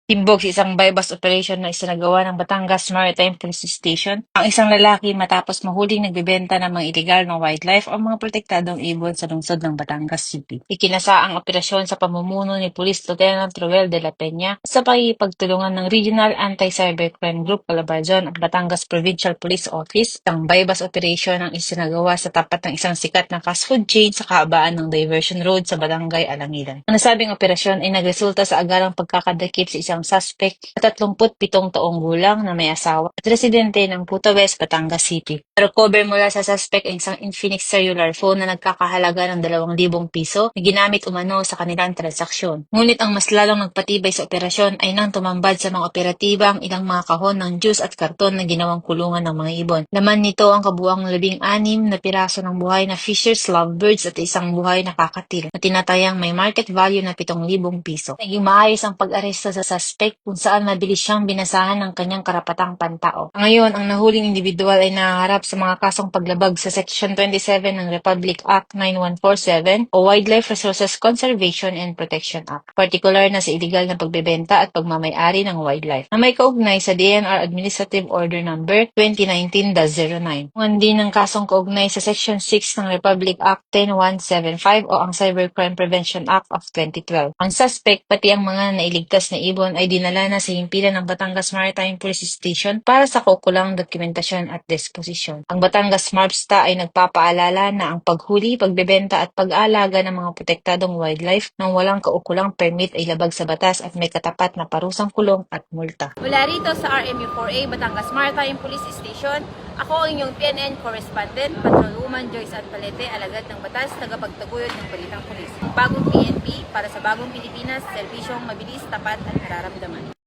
Timbog sa isang bypass operation na isinagawa ng Batangas Maritime Police Station ang isang lalaki matapos mahuling nagbebenta ng mga iligal na wildlife o mga protektadong ibon sa lungsod ng Batangas City. Ikinasa ang operasyon sa pamumuno ni Police Lieutenant Roel de la Peña sa pakikipagtulungan ng Regional Anti-Cybercrime Group Calabarzon at Batangas Provincial Police Office. Ang bypass operation ang isinagawa sa tapat ng isang sikat na fast food chain sa kahabaan ng Diversion Road sa Barangay Alangilan. Ang nasabing operasyon ay nagresulta sa agarang pagkakadakip sa isang suspect na 37 taong gulang na may asawa at residente ng Puto West, Batangas City. Recover mula sa suspect ang isang Infinix cellular phone na nagkakahalaga ng 2,000 piso na ginamit umano sa kanilang transaksyon. Ngunit ang mas lalong nagpatibay sa operasyon ay nang tumambad sa mga operatiba ang ilang mga kahon ng juice at karton na ginawang kulungan ng mga ibon. Laman nito ang kabuang 16 na piraso ng buhay na Fisher's Lovebirds at isang buhay na kakatil na tinatayang may market value na 7,000 piso. Naging maayos ang pag-aresto sa suspect kung saan mabilis siyang binasahan ng kanyang karapatang pantao. Ngayon, ang nahuling individual ay nahaharap sa mga kasong paglabag sa Section 27 ng Republic Act 9147 o Wildlife Resources Conservation and Protection Act, partikular na sa iligal na pagbebenta at pagmamay-ari ng wildlife na may kaugnay sa DNR Administrative Order No. 2019-09. Kung din ang kasong kaugnay sa Section 6 ng Republic Act 10175 o ang Cybercrime Prevention Act of 2012. Ang suspect pati ang mga nailigtas na ibon ay dinala na sa himpilan ng Batangas Maritime Police Station para sa kaukulang dokumentasyon at disposisyon. Ang Batangas MARPSTA ay nagpapaalala na ang paghuli, pagbebenta at pag-aalaga ng mga protektadong wildlife nang walang kaukulang permit ay labag sa batas at may katapat na parusang kulong at multa. Mula rito sa RMU4A Batangas Maritime Police Station, ako ang inyong PNN correspondent, Patrolwoman Joyce Palete, alagad ng batas, tagapagtaguyod ng balitang pulis. Bagong PNP para sa bagong Pilipinas, serbisyong mabilis, tapat at nararamdaman.